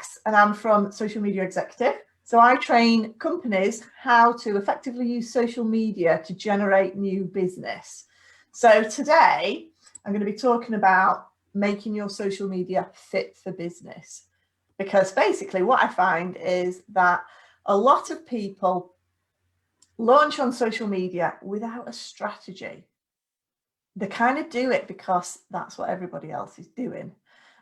Becs and I'm from Social Media Executive. So I train companies how to effectively use social media to generate new business. So today I'm going to be talking about making your social media fit for business, because basically what I find is that a lot of people launch on social media without a strategy. They kind of do it because that's what everybody else is doing.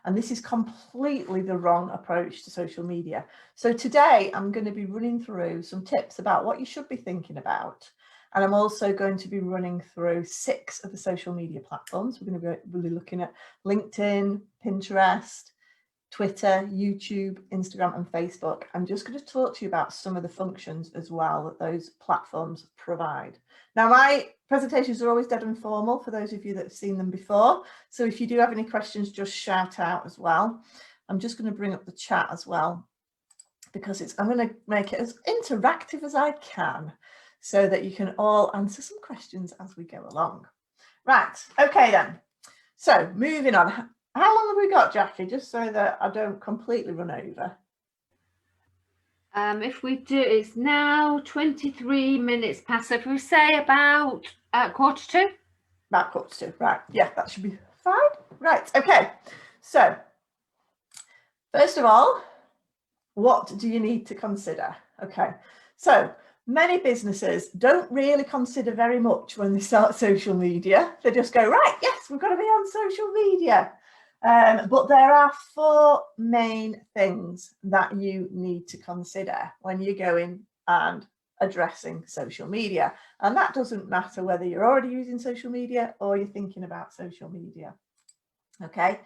And this is completely the wrong approach to social media. So today I'm going to be running through some tips about what you should be thinking about. And I'm also going to be running through 6 of the social media platforms. We're going to be really looking at LinkedIn, Pinterest, Twitter, YouTube, Instagram, and Facebook. I'm just going to talk to you about some of the functions as well that those platforms provide. Now, my presentations are always dead informal for those of you that have seen them before. So if you do have any questions, just shout out as well. I'm just going to bring up the chat as well, because I'm going to make it as interactive as I can so that you can all answer some questions as we go along. Right, okay then. So moving on. How long have we got, Jackie, just so that I don't completely run over? If we do, it's now 23 minutes past. So if we say about 1:45? About 1:45, right. Yeah, that should be fine. Right, okay. So, first of all, what do you need to consider? Okay, so many businesses don't really consider very much when they start social media. They just go, right, yes, we've got to be on social media. But there are 4 main things that you need to consider when you're going and addressing social media. And that doesn't matter whether you're already using social media or you're thinking about social media. Okay,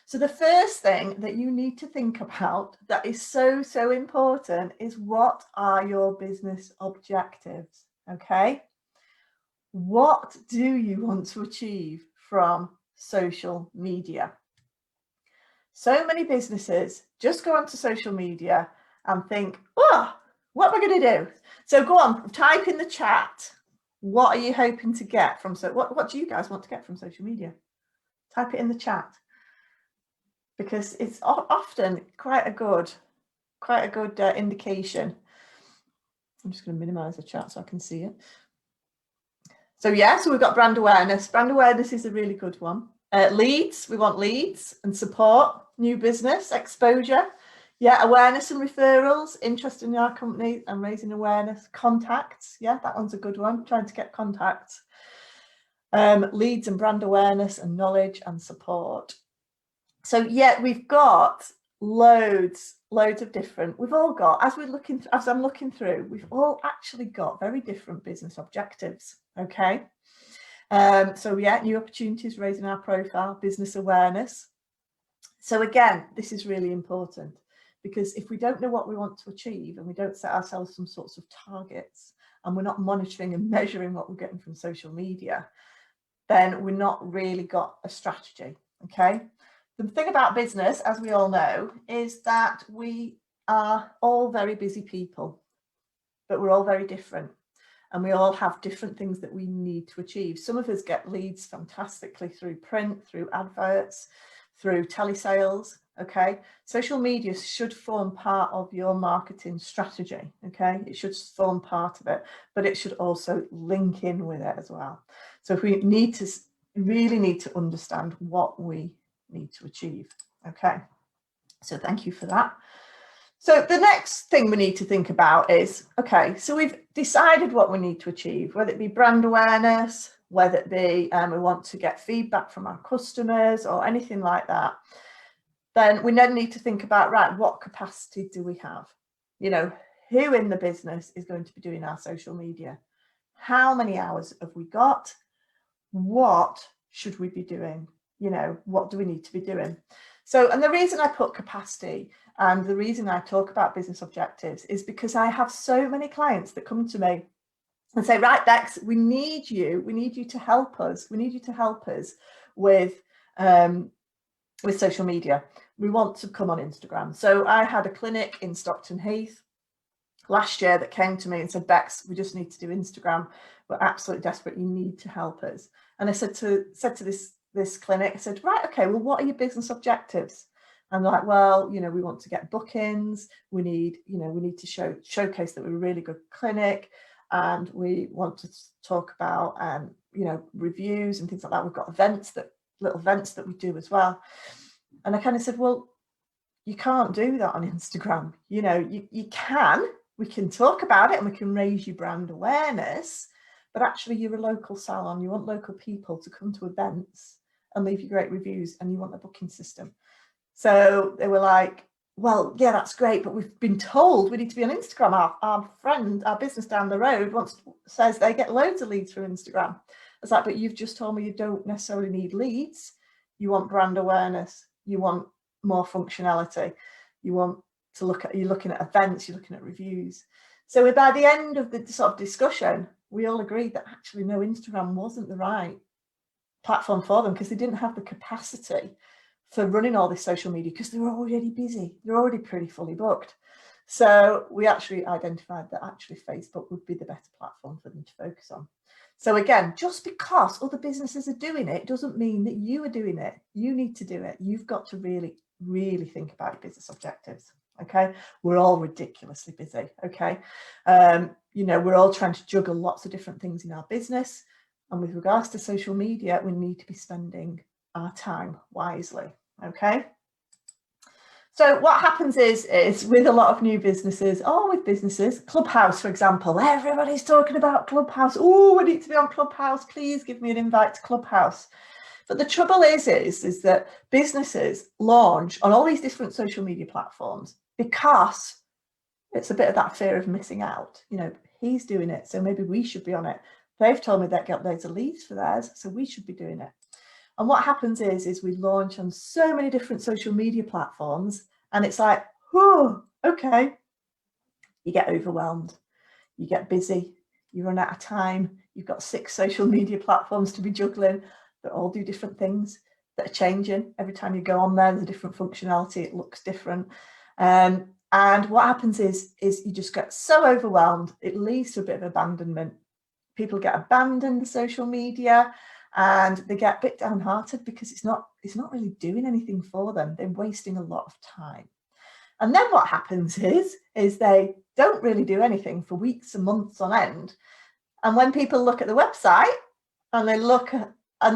so the first thing that you need to think about that is so important is, what are your business objectives? Okay, what do you want to achieve from social media? So many businesses just go onto social media and think, oh, what am I going to do? So go on, type in the chat. What are you hoping to get from, what do you guys want to get from social media? Type it in the chat, because it's often quite a good indication. I'm just going to minimize the chat so I can see it. So yeah, so we've got brand awareness. Brand awareness is a really good one. Leads, we want leads and support, new business, exposure. Yeah, awareness and referrals, interest in our company and raising awareness. Contacts, yeah, that one's a good one, trying to get contacts. Leads and brand awareness and knowledge and support. So yeah, we've got loads of different, we've all got, as I'm looking through, we've all actually got very different business objectives. Okay. So yeah, new opportunities, raising our profile, business awareness. So again, this is really important, because if we don't know what we want to achieve and we don't set ourselves some sorts of targets and we're not monitoring and measuring what we're getting from social media, then we're not really got a strategy. Okay. The thing about business, as we all know, is that we are all very busy people, but we're all very different. And we all have different things that we need to achieve. Some of us get leads fantastically through print, through adverts, through telesales. Okay, social media should form part of your marketing strategy. Okay, it should form part of it, but it should also link in with it as well. So if we really need to understand what we need to achieve. Okay, so thank you for that. So the next thing we need to think about is, okay, so we've decided what we need to achieve, whether it be brand awareness, whether it be we want to get feedback from our customers or anything like that. Then we then need to think about, right, what capacity do we have? You know, who in the business is going to be doing our social media? How many hours have we got? What should we be doing? You know, what do we need to be doing? So, and the reason I put capacity and the reason I talk about business objectives is because I have so many clients that come to me and say, right, Bex, we need you to help us. We need you to help us with social media. We want to come on Instagram. So I had a clinic in Stockton Heath last year that came to me and said, Bex, we just need to do Instagram. We're absolutely desperate. You need to help us. And I said to this clinic, I said, right, okay, well, what are your business objectives? And like, well, you know, we want to get bookings. We need, you know, we need to showcase that we're a really good clinic, and we want to talk about, you know, reviews and things like that. We've got little events that we do as well. And I kind of said, well, you can't do that on Instagram. You know, we can talk about it and we can raise your brand awareness, but actually you're a local salon. You want local people to come to events and leave you great reviews, and you want a booking system. So they were like, well, yeah, that's great, but we've been told we need to be on Instagram. Our business down the road says they get loads of leads through Instagram. I was like, but you've just told me you don't necessarily need leads. You want brand awareness. You want more functionality. You want to you're looking at events, you're looking at reviews. So by the end of the sort of discussion, we all agreed that actually no, Instagram wasn't the right platform for them, because they didn't have the capacity for running all this social media, because they were already busy. They're already pretty fully booked. So we actually identified that actually Facebook would be the better platform for them to focus on. So again, just because other businesses are doing it doesn't mean that you are doing it. You need to do it. You've got to really, really think about your business objectives. Okay, we're all ridiculously busy. Okay, you know, we're all trying to juggle lots of different things in our business, and with regards to social media, we need to be spending our time wisely. Okay. So what happens is with a lot of new businesses, Clubhouse, for example, everybody's talking about Clubhouse. Oh, we need to be on Clubhouse. Please give me an invite to Clubhouse. But the trouble is that businesses launch on all these different social media platforms because it's a bit of that fear of missing out. You know, he's doing it, so maybe we should be on it. They've told me they get loads of leads for theirs, so we should be doing it. And what happens is we launch on so many different social media platforms, and it's like, oh, okay. You get overwhelmed, you get busy, you run out of time. You've got 6 social media platforms to be juggling that all do different things, that are changing. Every time you go on there, there's a different functionality. It looks different. And what happens is you just get so overwhelmed, it leads to a bit of abandonment. People get abandoned the social media, and they get a bit downhearted because it's not really doing anything for them. They're wasting a lot of time. And then what happens is they don't really do anything for weeks and months on end. And when people look at the website and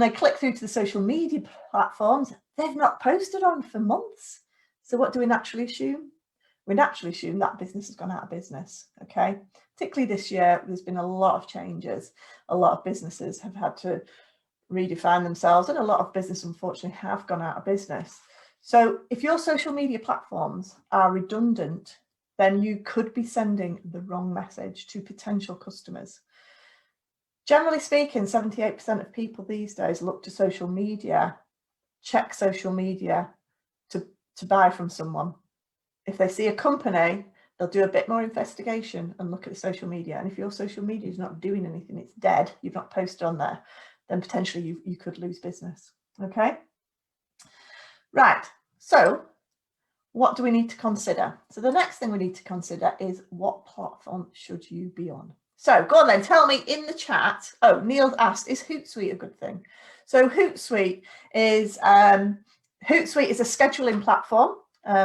they click through to the social media platforms, they've not posted on for months. So what do we naturally assume? We naturally assume that business has gone out of business. Okay, particularly this year, there's been a lot of changes. A lot of businesses have had to redefine themselves, and a lot of business unfortunately have gone out of business. So if your social media platforms are redundant, then you could be sending the wrong message to potential customers. Generally speaking, 78% of people these days look to social media, check social media to buy from someone. If they see a company, they'll do a bit more investigation and look at the social media. And if your social media is not doing anything, it's dead, you've not posted on there, then potentially you could lose business. Okay. Right. So what do we need to consider? So the next thing we need to consider is, what platform should you be on? So go on then, tell me in the chat. Oh, Neil asked, is Hootsuite a good thing? So Hootsuite is a scheduling platform.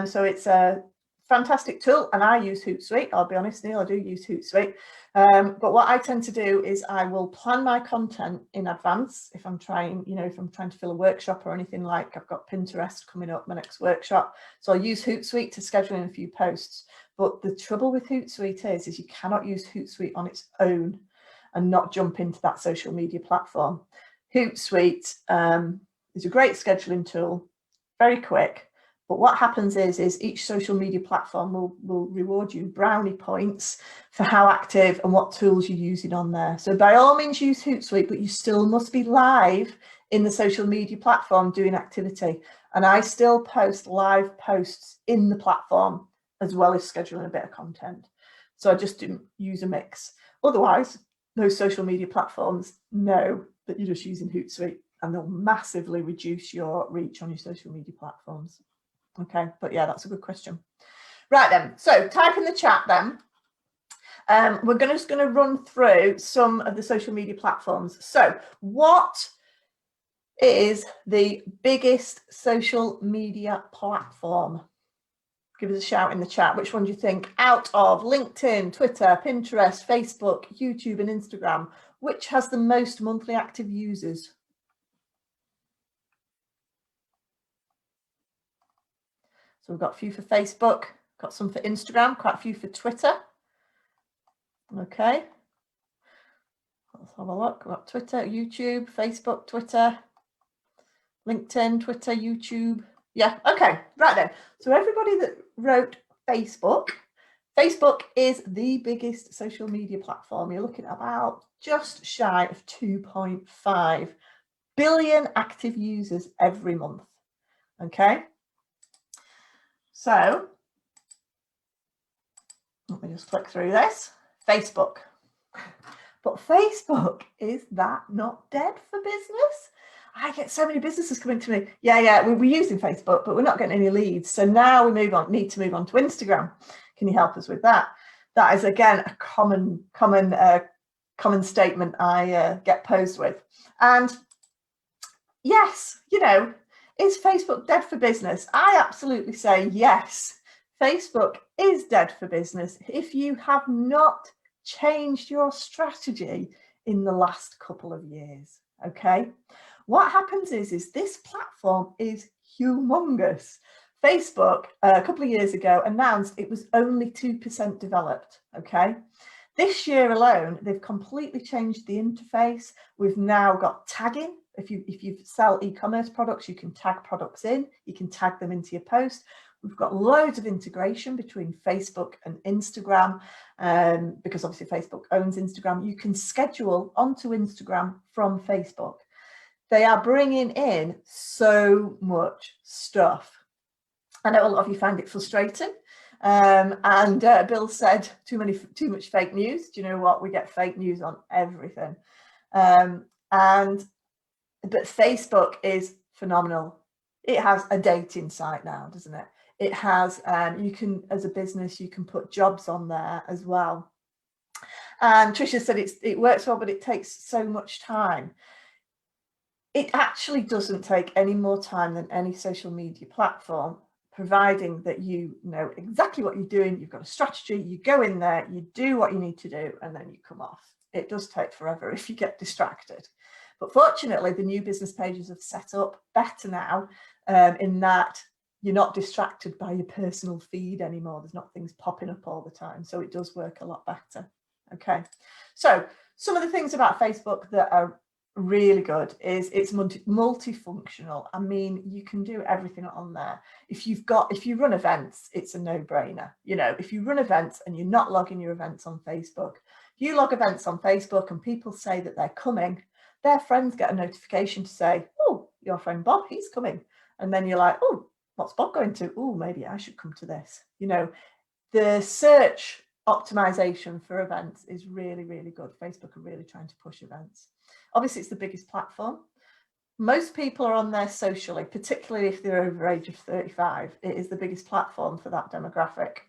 So it's a fantastic tool, and I use Hootsuite. I'll be honest, Neil, I do use Hootsuite. But what I tend to do is I will plan my content in advance if I'm trying to fill a workshop or anything. Like I've got Pinterest coming up, my next workshop. So I'll use Hootsuite to schedule in a few posts. But the trouble with Hootsuite is you cannot use Hootsuite on its own and not jump into that social media platform. Hootsuite is a great scheduling tool, very quick. But what happens is each social media platform will reward you brownie points for how active and what tools you're using on there. So by all means use Hootsuite, but you still must be live in the social media platform doing activity. And I still post live posts in the platform as well as scheduling a bit of content. So I just didn't use a mix. Otherwise, those social media platforms know that you're just using Hootsuite, and they'll massively reduce your reach on your social media platforms. Okay, but yeah, that's a good question. Right then, so type in the chat then. We're just going to run through some of the social media platforms. So what is the biggest social media platform? Give us a shout in the chat. Which one do you think? Out of LinkedIn, Twitter, Pinterest, Facebook, YouTube, and Instagram, which has the most monthly active users? So we've got a few for Facebook, got some for Instagram, quite a few for Twitter. Okay. Let's have a look. We've got Twitter, YouTube, Facebook, Twitter, LinkedIn, Twitter, YouTube. Yeah, okay, right then. So everybody that wrote Facebook, Facebook is the biggest social media platform. You're looking at about just shy of 2.5 billion active users every month. Okay. So let me just flick through this. Facebook. But Facebook, is that not dead for business? I get so many businesses coming to me. Yeah, we're using Facebook, but we're not getting any leads. So now we need to move on to Instagram. Can you help us with that? That is, again, a common statement I get posed with. And yes, you know, is Facebook dead for business? I absolutely say yes. Facebook is dead for business if you have not changed your strategy in the last couple of years. Okay, what happens is this platform is humongous. Facebook a couple of years ago announced it was only 2% developed. Okay, this year alone they've completely changed the interface. We've now got tagging. If you sell e-commerce products, you can tag products in, you can tag them into your post. We've got loads of integration between Facebook and Instagram, because obviously Facebook owns Instagram. You can schedule onto Instagram from Facebook. They are bringing in so much stuff. I know a lot of you find it frustrating. And Bill said too much fake news. Do you know what? We get fake news on everything. But Facebook is phenomenal. It has a dating site now, doesn't it? It has, you can, as a business, you can put jobs on there as well. And Tricia said it works well, but it takes so much time. It actually doesn't take any more time than any social media platform, providing that you know exactly what you're doing, you've got a strategy, you go in there, you do what you need to do, and then you come off. It does take forever if you get distracted. But fortunately, the new business pages have set up better now, in that you're not distracted by your personal feed anymore. There's not things popping up all the time. So it does work a lot better. Okay. So some of the things about Facebook that are really good is it's multifunctional. I mean, you can do everything on there. If you run events, it's a no-brainer. You know, if you run events and you're not logging your events on Facebook, you log events on Facebook and people say that they're coming, their friends get a notification to say, oh, your friend Bob, he's coming. And then you're like, oh, what's Bob going to? Oh, maybe I should come to this. You know, the search optimization for events is really, really good. Facebook are really trying to push events. Obviously, it's the biggest platform. Most people are on there socially, particularly if they're over age of 35. It is the biggest platform for that demographic.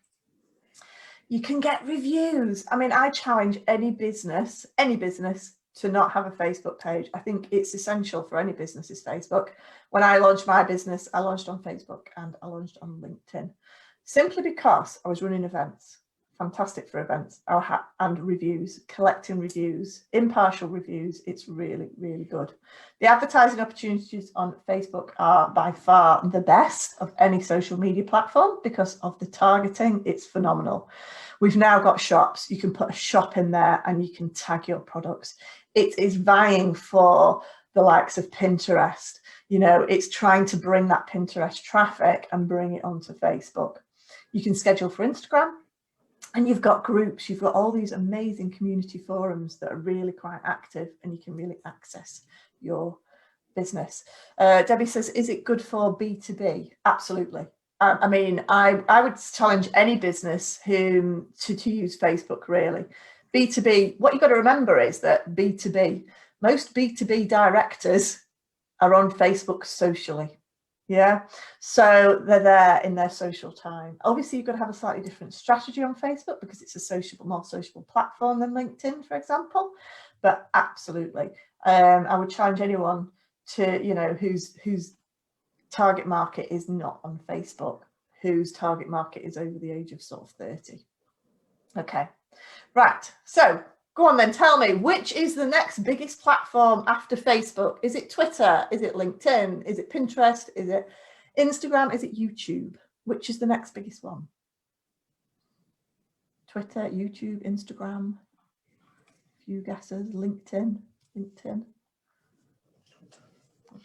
You can get reviews. I mean, I challenge any business to not have a Facebook page. I think it's essential for any business's Facebook. When I launched my business, I launched on Facebook and I launched on LinkedIn, simply because I was running events. Fantastic for events and reviews, collecting reviews, impartial reviews. It's really, really good. The advertising opportunities on Facebook are by far the best of any social media platform because of the targeting. It's phenomenal. We've now got shops. You can put a shop in there and you can tag your products. It is vying for the likes of Pinterest. You know, it's trying to bring that Pinterest traffic and bring it onto Facebook. You can schedule for Instagram. And you've got groups, you've got all these amazing community forums that are really quite active and you can really access your business. Debbie says, is it good for B2B? Absolutely. I mean, I would challenge any business to use Facebook, really. B2B, what you've got to remember is that B2B, most B2B directors are on Facebook socially. Yeah, so they're there in their social time. Obviously, you've got to have a slightly different strategy on Facebook because it's a more sociable platform than LinkedIn, for example. But absolutely, I would challenge anyone to, you know, whose target market is not on Facebook, whose target market is over the age of sort of 30. Okay, right. So go on then, tell me, which is the next biggest platform after Facebook? Is it Twitter? Is it LinkedIn? Is it Pinterest? Is it Instagram? Is it YouTube? Which is the next biggest one? Twitter, YouTube, Instagram. A few guesses. LinkedIn.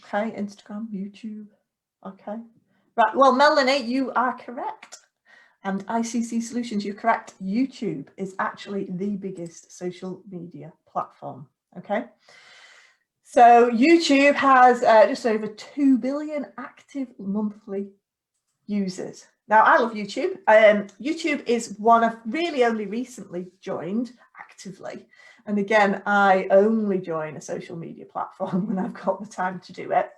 Okay, Instagram, YouTube. Okay. Right. Well, Melanie, you are correct. And ICC Solutions, you're correct. YouTube is actually the biggest social media platform. Okay. So YouTube has just over 2 billion active monthly users. Now, I love YouTube. YouTube is one I've really only recently joined actively. And again, I only join a social media platform when I've got the time to do it.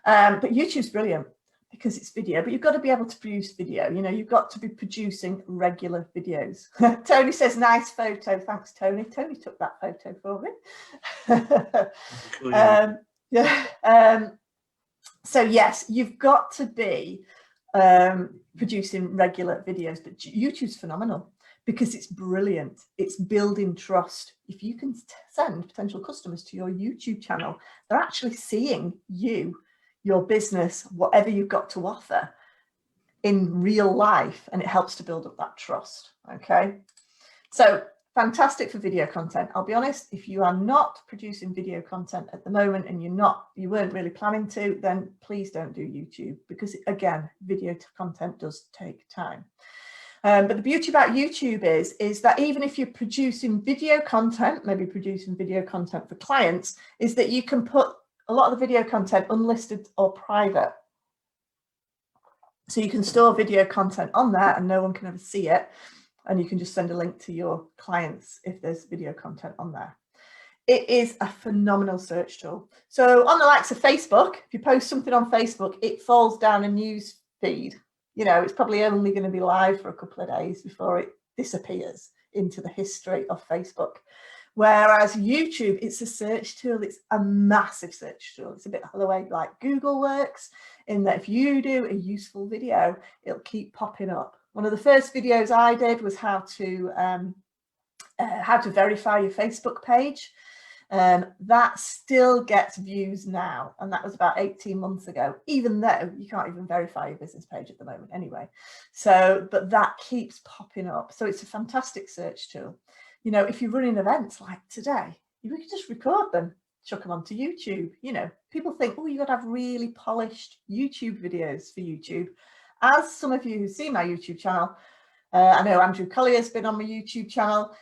But YouTube's brilliant because it's video, but you've got to be able to produce video. You know, you've got to be producing regular videos. Tony says, nice photo. Thanks, Tony. Tony took that photo for me. So yes, you've got to be producing regular videos, but YouTube's phenomenal because it's brilliant. It's building trust. If you can send potential customers to your YouTube channel, they're actually seeing you, your business, whatever you've got to offer in real life, and it helps to build up that trust. Okay, so fantastic for video content. I'll be honest, if you are not producing video content at the moment and you weren't really planning to, then please don't do YouTube because again, video content does take time. But the beauty about YouTube is that even if you're producing video content, maybe producing video content for clients, is that you can put a lot of the video content unlisted or private. So you can store video content on there and no one can ever see it. And you can just send a link to your clients if there's video content on there. It is a phenomenal search tool. So on the likes of Facebook, if you post something on Facebook, it falls down a news feed. You know, it's probably only going to be live for a couple of days before it disappears into the history of Facebook. Whereas YouTube, it's a search tool. It's a massive search tool. It's a bit the way like Google works in that if you do a useful video, it'll keep popping up. One of the first videos I did was how to verify your Facebook page. That still gets views now, and that was about 18 months ago, even though you can't even verify your business page at the moment anyway. So, but that keeps popping up. So it's a fantastic search tool. You know, if you're running events like today, you can just record them, chuck them onto YouTube. You know, people think, oh, you've got to have really polished YouTube videos for YouTube. As some of you who see my YouTube channel, I know Andrew Collier's been on my YouTube channel.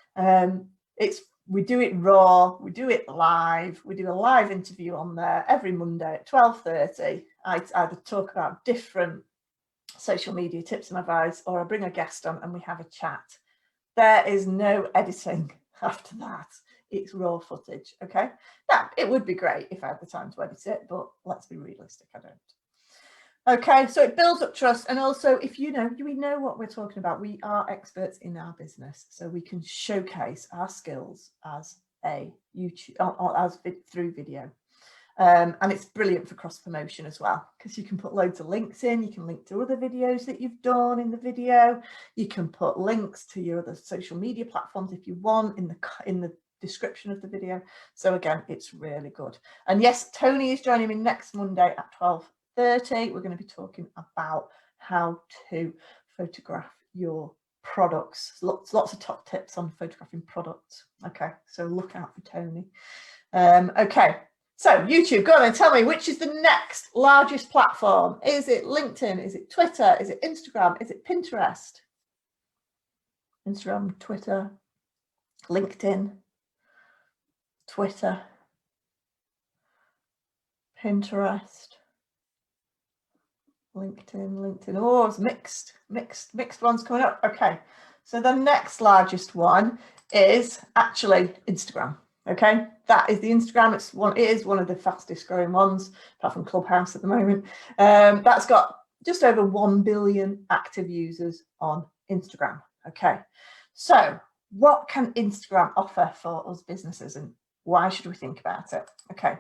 We do it raw, we do it live, we do a live interview on there every Monday at 12:30. I either talk about different social media tips and advice, or I bring a guest on and we have a chat. There is no editing after that. It's raw footage, okay? Now, it would be great if I had the time to edit it, but let's be realistic, I don't. Okay, so it builds up trust, and also if we know what we're talking about. We are experts in our business, so we can showcase our skills as a YouTube through video, and it's brilliant for cross promotion as well because you can put loads of links in. You can link to other videos that you've done in the video. You can put links to your other social media platforms if you want in the description of the video. So again, it's really good. And yes, Tony is joining me next Monday at 12:30. We're going to be talking about how to photograph your products. Lots of top tips on photographing products. Okay, so look out for Tony. Okay, so YouTube, go on and tell me, which is the next largest platform? Is it LinkedIn? Is it Twitter? Is it Instagram? Is it Pinterest? Instagram, Twitter, LinkedIn, Twitter, Pinterest, LinkedIn. Oh, it's mixed ones coming up. Okay, so the next largest one is actually Instagram. Okay, that is the Instagram. It is one of the fastest growing ones, apart from Clubhouse at the moment. That's got just over 1 billion active users on Instagram. Okay, so what can Instagram offer for us businesses, and why should we think about it? Okay,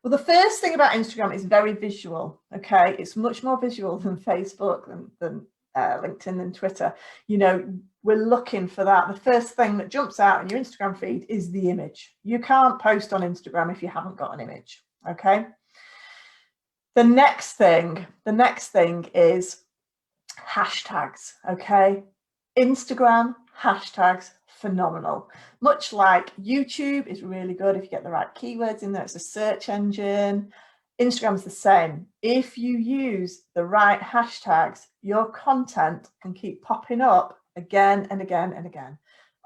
Well, the first thing about Instagram is very visual. Okay, it's much more visual than Facebook, than LinkedIn and Twitter. You know, we're looking for that. The first thing that jumps out in your Instagram feed is the image. You can't post on Instagram if you haven't got an image. Okay. The next thing is hashtags. Okay. Instagram hashtags, phenomenal. Much like YouTube is really good if you get the right keywords in there. It's a search engine. Instagram's the same. If you use the right hashtags, your content can keep popping up again and again and again.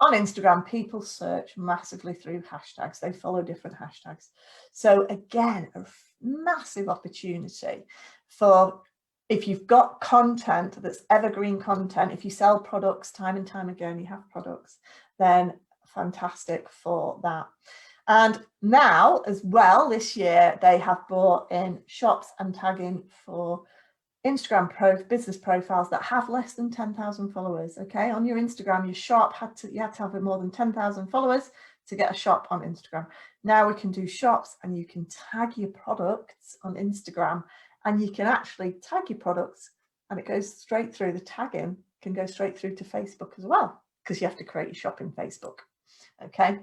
On Instagram, people search massively through hashtags. They follow different hashtags. So again, a massive opportunity for, if you've got content that's evergreen content, if you sell products time and time again, you have products, then fantastic for that. And now as well, this year, they have brought in shops and tagging for Instagram business profiles that have less than 10,000 followers. Okay, on your Instagram, your shop you had to have more than 10,000 followers to get a shop on Instagram. Now we can do shops, and you can tag your products on Instagram, and you can actually tag your products, and it goes straight through. The tagging can go straight through to Facebook as well, because you have to create your shop in Facebook. Okay,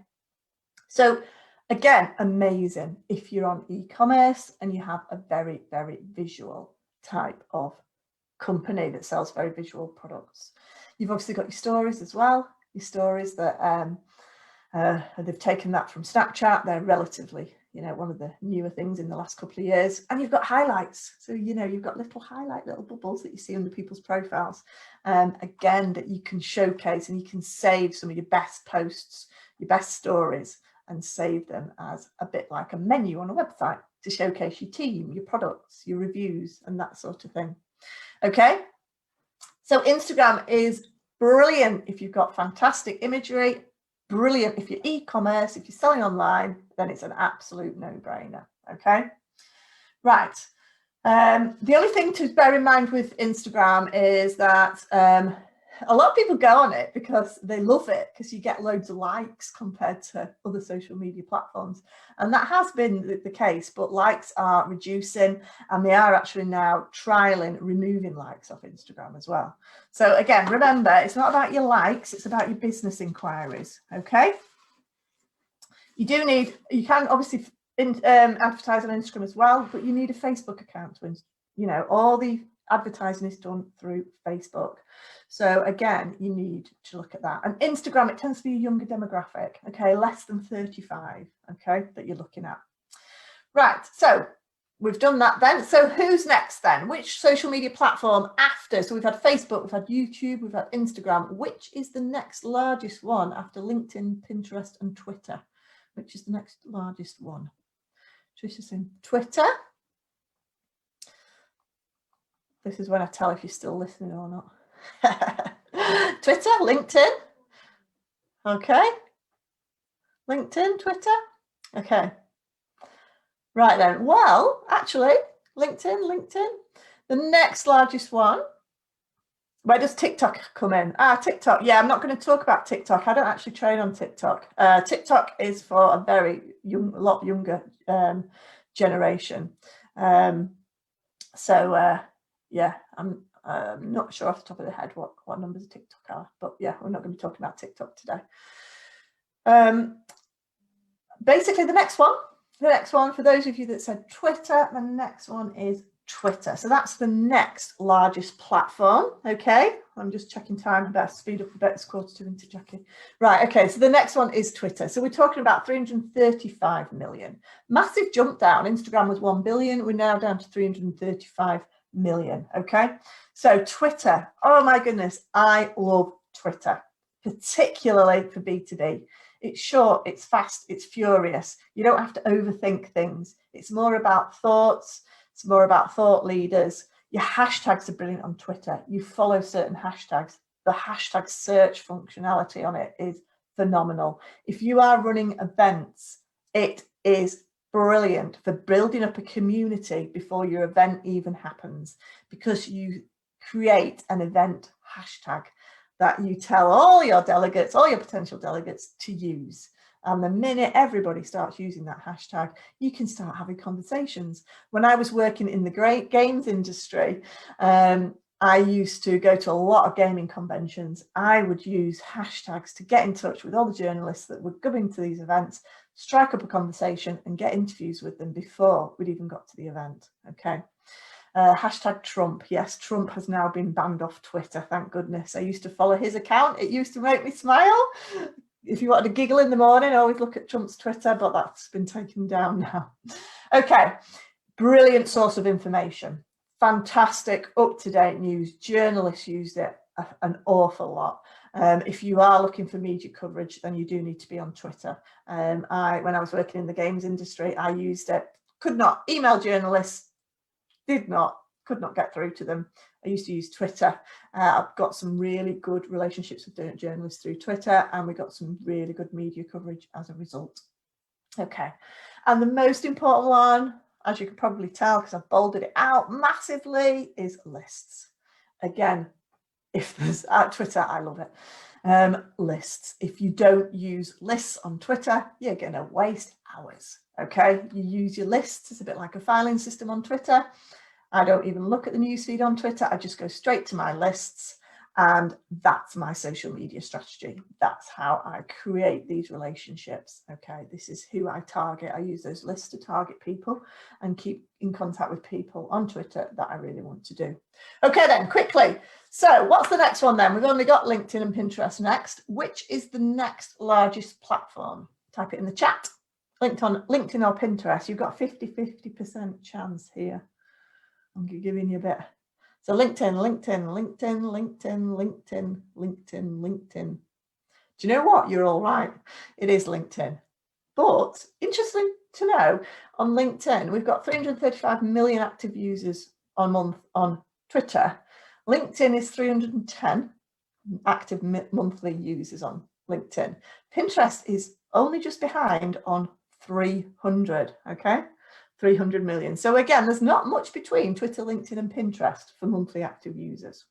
so again, amazing if you're on e-commerce and you have a very, very visual type of company that sells very visual products. You've obviously got your stories as well, your stories that they've taken that from Snapchat. They're relatively, you know, one of the newer things in the last couple of years. And you've got highlights. So, you know, you've got little bubbles that you see under people's profiles, again, that you can showcase, and you can save some of your best posts, your best stories, and save them as a bit like a menu on a website to showcase your team, your products, your reviews, and that sort of thing. Okay, so Instagram is brilliant if you've got fantastic imagery, brilliant if you're e-commerce, if you're selling online, then it's an absolute no-brainer. Okay, right. The only thing to bear in mind with Instagram is that a lot of people go on it because they love it, because you get loads of likes compared to other social media platforms. And that has been the case, but likes are reducing, and they are actually now trialing removing likes off Instagram as well. So again, remember, it's not about your likes, it's about your business inquiries. Okay. You can obviously advertise on Instagram as well, but you need a Facebook account to, you know, all the advertising is done through Facebook. So again, you need to look at that. And Instagram, it tends to be a younger demographic, okay, less than 35, okay, that you're looking at. Right, so we've done that then. So who's next then? Which social media platform after? So we've had Facebook, we've had YouTube, we've had Instagram. Which is the next largest one after LinkedIn, Pinterest, and Twitter? Which is the next largest one? Trisha's saying Twitter. This is when I tell if you're still listening or not. Twitter, LinkedIn. Okay. LinkedIn, Twitter. Okay. Right then. Well, actually, LinkedIn. The next largest one. Where does TikTok come in? TikTok. Yeah, I'm not going to talk about TikTok. I don't actually trade on TikTok. TikTok is for a very young, a lot younger generation. Yeah, I'm not sure off the top of the head what numbers of TikTok are, but yeah, we're not going to be talking about TikTok today. Basically, the next one, for those of you that said Twitter, the next one is Twitter. So that's the next largest platform. Okay, I'm just checking time. I better speed up a bit. It's 1:45 into Jackie. Right, okay, so the next one is Twitter. So we're talking about 335 million. Massive jump down. Instagram was 1 billion. We're now down to 335 million. Okay, so Twitter, oh my goodness, I love Twitter, particularly for B2B. It's short, it's fast, it's furious. You don't have to overthink things. It's more about thoughts, it's more about thought leaders. Your hashtags are brilliant on Twitter. You follow certain hashtags. The hashtag search functionality on it is phenomenal. If you are running events, it is brilliant for building up a community before your event even happens, because you create an event hashtag that you tell all your delegates, all your potential delegates to use. And the minute everybody starts using that hashtag, you can start having conversations. When I was working in the games industry, I used to go to a lot of gaming conventions. I would use hashtags to get in touch with all the journalists that were going to these events, strike up a conversation and get interviews with them before we'd even got to the event. Okay. Hashtag Trump. Yes, Trump has now been banned off Twitter. Thank goodness. I used to follow his account. It used to make me smile. If you wanted to giggle in the morning, always look at Trump's Twitter, but that's been taken down now. Okay. Brilliant source of information. Fantastic, up-to-date news. Journalists used it an awful lot. If you are looking for media coverage, then you do need to be on Twitter. When I was working in the games industry, I used it. Could not email journalists. Could not get through to them. I used to use Twitter. I've got some really good relationships with journalists through Twitter, and we got some really good media coverage as a result. Okay, and the most important one, as you can probably tell because I've bolded it out massively, is lists. Again, if there's Twitter, I love it. Lists. If you don't use lists on Twitter, you're going to waste hours. Okay, you use your lists. It's a bit like a filing system on Twitter. I don't even look at the newsfeed on Twitter. I just go straight to my lists, and that's my social media strategy. That's how I create these relationships. Okay, this is who I target. I use those lists to target people and keep in contact with people on Twitter that I really want to do. Okay, then quickly. So what's the next one then? We've only got LinkedIn and Pinterest next. Which is the next largest platform? Type it in the chat. LinkedIn or Pinterest. You've got 50% chance here. I'm giving you a bit. So LinkedIn. Do you know what? You're all right. It is LinkedIn. But interesting to know, on LinkedIn, we've got 335 million active users on month on Twitter. LinkedIn is 310 active monthly users on LinkedIn. Pinterest is only just behind on 300, okay? 300 million. So again, there's not much between Twitter, LinkedIn and Pinterest for monthly active users.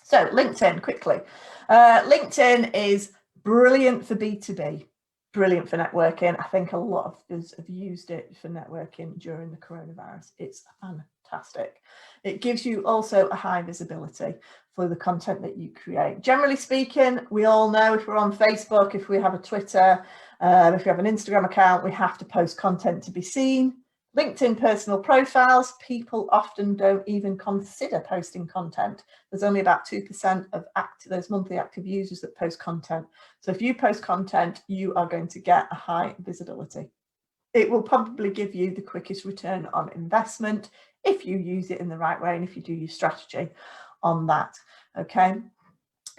So LinkedIn, quickly. LinkedIn is brilliant for B2B, brilliant for networking. I think a lot of us have used it for networking during the coronavirus. It's fantastic. It gives you also a high visibility for the content that you create. Generally speaking, we all know if we're on Facebook, if we have a Twitter, if we have an Instagram account, we have to post content to be seen. LinkedIn personal profiles, people often don't even consider posting content. There's only about 2% of those monthly active users that post content. So if you post content, you are going to get a high visibility. It will probably give you the quickest return on investment if you use it in the right way and if you do your strategy on that. Okay.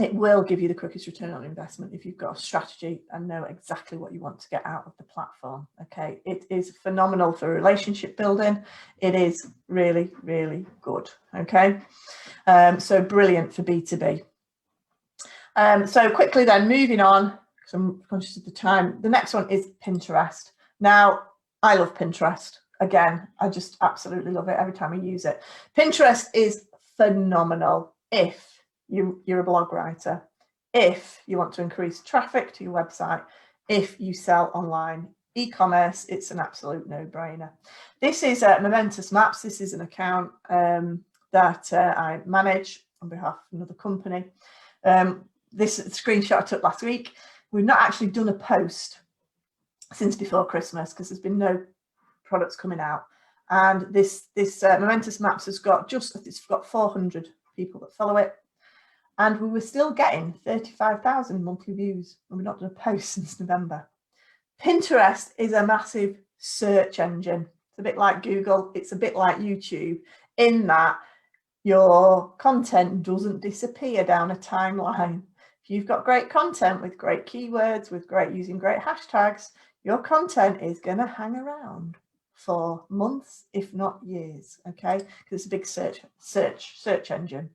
It will give you the quickest return on investment if you've got a strategy and know exactly what you want to get out of the platform. Okay, it is phenomenal for relationship building. It is really, really good. Okay, so brilliant for B2B. So quickly then, moving on, because I'm conscious of the time. The next one is Pinterest. Now, I love Pinterest. Again, I just absolutely love it every time I use it. Pinterest is phenomenal if you're a blog writer, if you want to increase traffic to your website, if you sell online e-commerce, it's an absolute no-brainer. This is Momentous Maps. This is an account that I manage on behalf of another company. This screenshot I took last week. We've not actually done a post since before Christmas because there's been no products coming out. And this Momentous Maps has got it's got 400 people that follow it. And we were still getting 35,000 monthly views, and we've not done a post since November. Pinterest is a massive search engine. It's a bit like Google. It's a bit like YouTube in that your content doesn't disappear down a timeline. If you've got great content with great keywords, using great hashtags, your content is going to hang around for months, if not years. Okay, because it's a big search engine.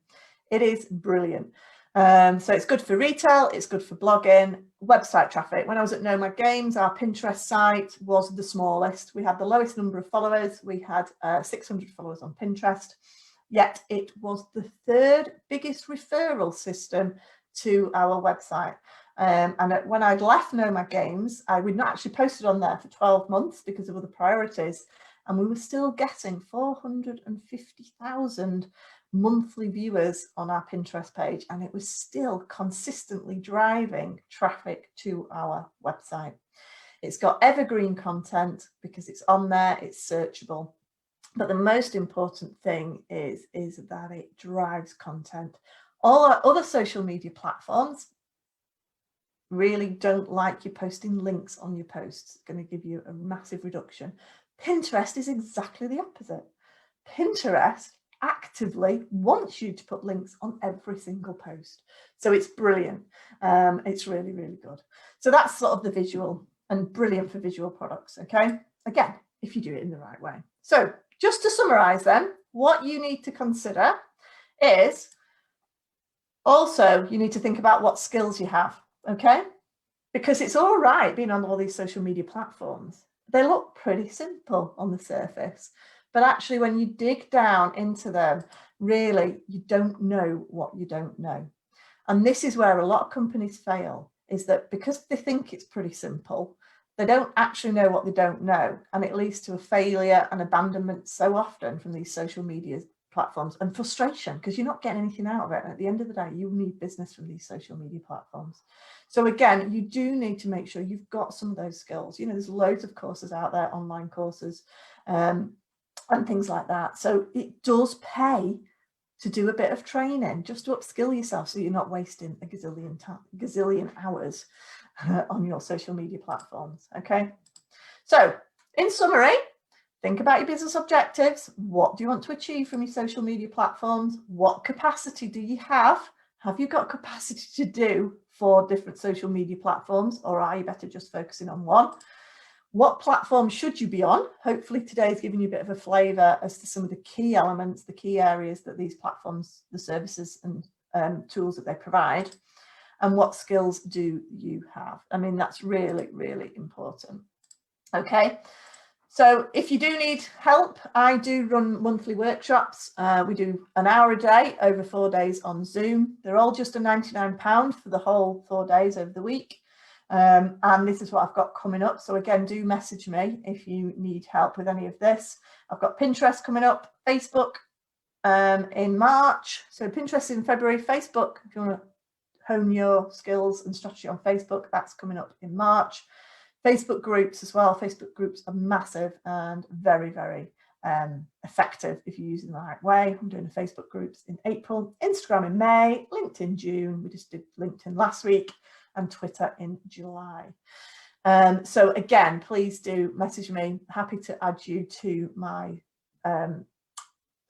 It is brilliant. So it's good for retail, it's good for blogging, website traffic. When I was at Nomad Games, our Pinterest site was the smallest. We had the lowest number of followers. We had 600 followers on Pinterest, yet it was the third biggest referral system to our website. And when I'd left Nomad Games, I would not actually posted on there for 12 months because of other priorities. And we were still getting 450,000 monthly viewers on our Pinterest page. And it was still consistently driving traffic to our website. It's got evergreen content because it's on there, it's searchable. But the most important thing is that it drives content. All our other social media platforms really don't like you posting links on your posts. It's going to give you a massive reduction. Pinterest is exactly the opposite. Pinterest actively wants you to put links on every single post. So it's brilliant. It's really, really good. So that's sort of the visual, and brilliant for visual products. Okay. Again, if you do it in the right way. So just to summarize then, what you need to consider is also you need to think about what skills you have. Okay. Because it's all right being on all these social media platforms. They look pretty simple on the surface, but actually when you dig down into them, really, you don't know what you don't know. And this is where a lot of companies fail, is that because they think it's pretty simple, they don't actually know what they don't know. And it leads to a failure and abandonment so often from these social media platforms, and frustration because you're not getting anything out of it. And at the end of the day, you need business from these social media platforms. So again, you do need to make sure you've got some of those skills. You know, there's loads of courses out there, online courses, and things like that. So it does pay to do a bit of training just to upskill yourself so you're not wasting a gazillion hours on your social media platforms. Okay. So in summary, think about your business objectives. What do you want to achieve from your social media platforms? What capacity do you have? Have you got capacity to do 4 different social media platforms, or are you better just focusing on one? What platform should you be on? Hopefully today is giving you a bit of a flavour as to some of the key elements, the key areas that these platforms, the services and tools that they provide. And what skills do you have? I mean, that's really, really important. Okay. So if you do need help, I do run monthly workshops. We do an hour a day over 4 days on Zoom. They're all just £99 for the whole 4 days over the week. And this is what I've got coming up. So again, do message me if you need help with any of this. I've got Pinterest coming up, Facebook in March. So Pinterest in February, Facebook, if you want to hone your skills and strategy on Facebook, that's coming up in March. Facebook groups as well. Facebook groups are massive and very, very effective if you use them the right way. I'm doing the Facebook groups in April, Instagram in May, LinkedIn June. We just did LinkedIn last week, and Twitter in July. So again, please do message me. Happy to add you to my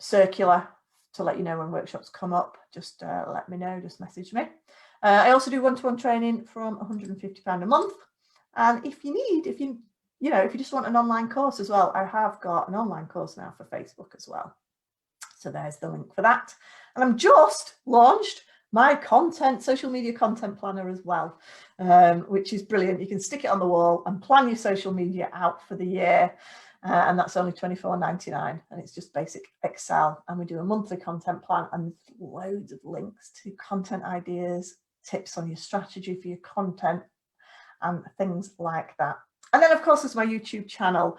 circular to let you know when workshops come up. Just let me know, just message me. I also do one-to-one training from £150 a month. And if you just want an online course as well, I have got an online course now for Facebook as well. So there's the link for that. And I'm just launched my social media content planner as well, which is brilliant. You can stick it on the wall and plan your social media out for the year. And that's only £24.99. And it's just basic Excel. And we do a monthly content plan and loads of links to content ideas, tips on your strategy for your content, and things like that. And then, of course, there's my YouTube channel.